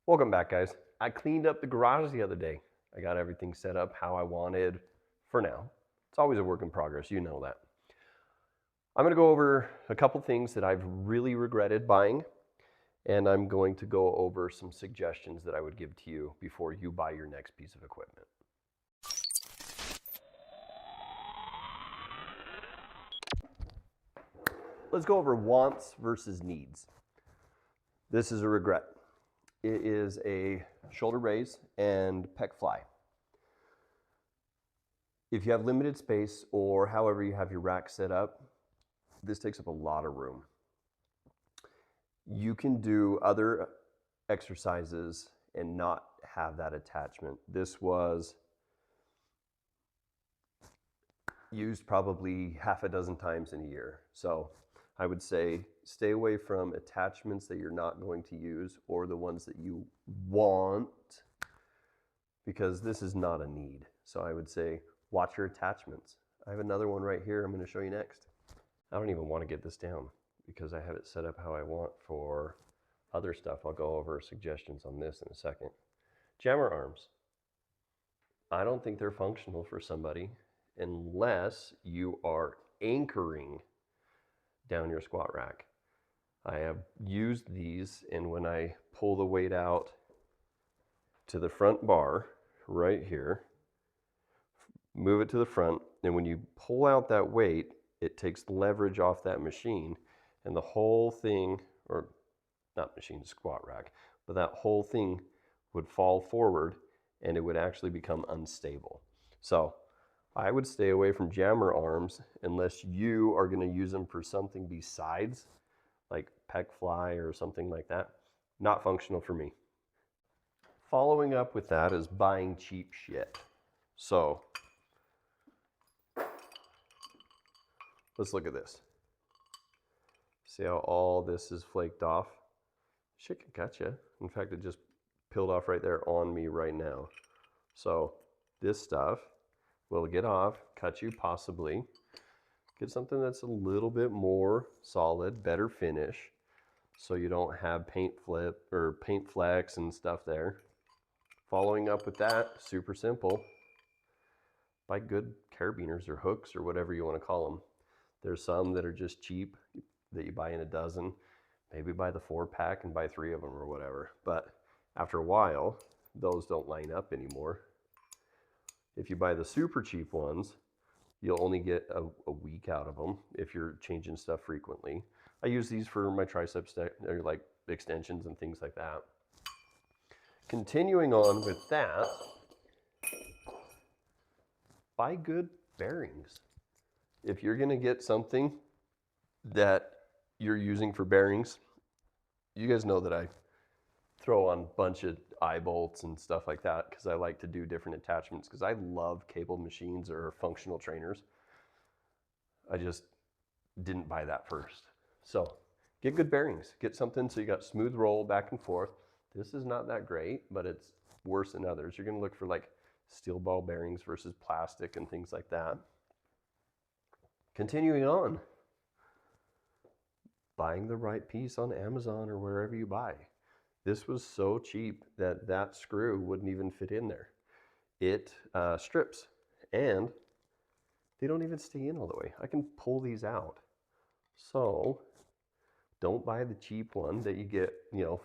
Welcome back, guys. I cleaned up the garage the other day. I got everything set up how I wanted for now. It's always a work in progress, you know that. I'm going to go over a couple things that I've really regretted buying, and I'm going to go over some suggestions that I would give to you before you buy your next piece of equipment. Let's go over wants versus needs. This is a regret. It is a shoulder raise and pec fly. If you have limited space or however you have your rack set up, this takes up a lot of room. You can do other exercises and not have that attachment. This was used probably half a dozen times in a year. So I would say stay away from attachments that you're not going to use or the ones that you want, because this is not a need. So I would say watch your attachments. I have another one right here I'm going to show you next. I don't even want to get this down because I have it set up how I want for other stuff. I'll go over suggestions on this in a second. Jammer arms. I don't think they're functional for somebody unless you are anchoring down your squat rack. I have used these, and when I pull the weight out to the front bar right here, move it to the front, and when you pull out that weight, it takes leverage off that machine, and the whole thing, or not machine, squat rack, but that whole thing would fall forward and it would actually become unstable. So I would stay away from jammer arms unless you are going to use them for something besides like pec fly or something like that. Not functional for me. Following up with that is buying cheap shit. So let's look at this. See how all this is flaked off? Shit can cut you. In fact, it just peeled off right there on me right now. So this stuff will get off, cut you possibly. Get something that's a little bit more solid, better finish, so you don't have paint flip or paint flecks and stuff there. Following up with that, super simple. Buy good carabiners or hooks or whatever you want to call them. There's some that are just cheap that you buy in a dozen. Maybe buy the 4-pack and buy 3 of them or whatever. But after a while, those don't line up anymore. If you buy the super cheap ones, you'll only get a week out of them if you're changing stuff frequently. I use these for my triceps, or like extensions and things like that. Continuing on with that, buy good bearings. If you're gonna get something that you're using for bearings, you guys know that I throw on a bunch of eye bolts and stuff like that because I like to do different attachments because I love cable machines or functional trainers. I just didn't buy that first. So get good bearings. Get something so you got smooth roll back and forth. This is not that great, but it's worse than others. You're going to look for like steel ball bearings versus plastic and things like that. Continuing on, buying the right piece on Amazon or wherever you buy. This was so cheap that that screw wouldn't even fit in there. It strips, and they don't even stay in all the way. I can pull these out. So don't buy the cheap one that you get,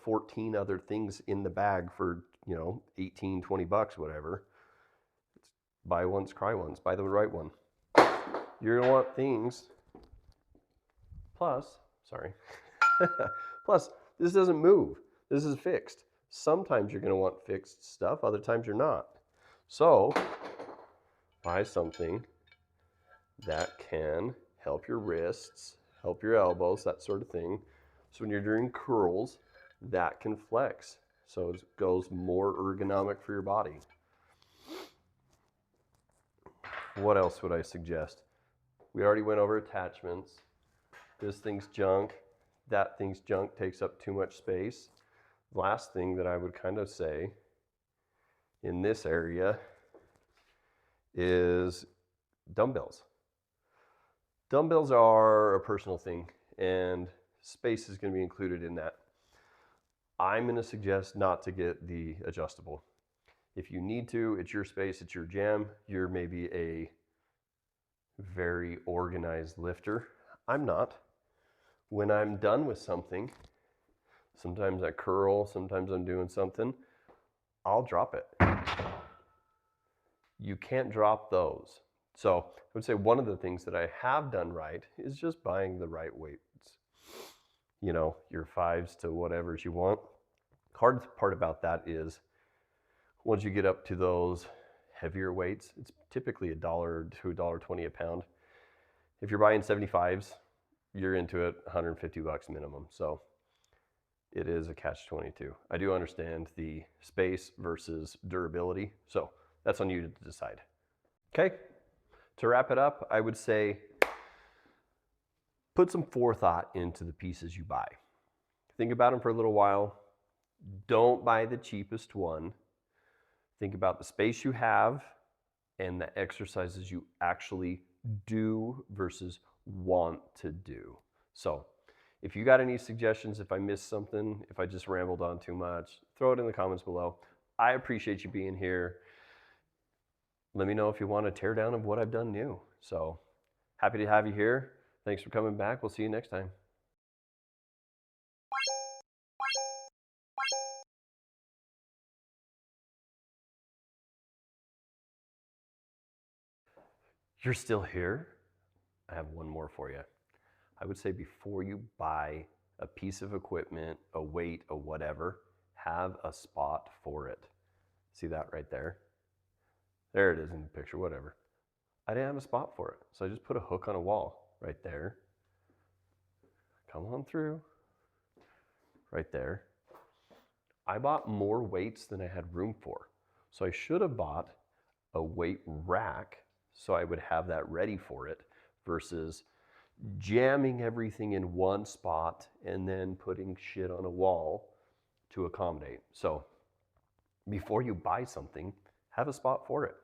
14 other things in the bag for, 18, 20 bucks, whatever. Buy once, cry once. Buy the right one. You're gonna want things. Plus, sorry. Plus, this doesn't move. This is fixed. Sometimes you're gonna want fixed stuff, other times you're not. So, buy something that can help your wrists, help your elbows, that sort of thing. So when you're doing curls, that can flex. So it goes more ergonomic for your body. What else would I suggest? We already went over attachments. This thing's junk. That thing's junk, takes up too much space. Last thing that I would kind of say in this area is dumbbells. Dumbbells are a personal thing, and space is going to be included in that. I'm going to suggest not to get the adjustable. If you need to, it's your space, it's your jam. You're maybe a very organized lifter. I'm not. When I'm done with something, sometimes I curl, sometimes I'm doing something, I'll drop it. You can't drop those. So I would say one of the things that I have done right is just buying the right weights. You know, your 5s to whatever you want. Hard part about that is once you get up to those heavier weights, it's typically $1 to $1.20 a pound. If you're buying 75s, you're into it, 150 bucks minimum. So it is a catch-22. I do understand the space versus durability, so that's on you to decide. Okay, to wrap it up, I would say put some forethought into the pieces you buy. Think about them for a little while. Don't buy the cheapest one. Think about the space you have and the exercises you actually do versus want to do. So if you got any suggestions, if I missed something, if I just rambled on too much, throw it in the comments below. I appreciate you being here. Let me know if you want a tear down of what I've done new. So happy to have you here. Thanks for coming back. We'll see you next time. You're still here? I have one more for you. I would say before you buy a piece of equipment, a weight, a whatever, have a spot for it. See that right there? There it is in the picture, whatever. I didn't have a spot for it, so I just put a hook on a wall right there. Come on through, right there. I bought more weights than I had room for, so I should have bought a weight rack so I would have that ready for it versus jamming everything in one spot and then putting shit on a wall to accommodate. So before you buy something, have a spot for it.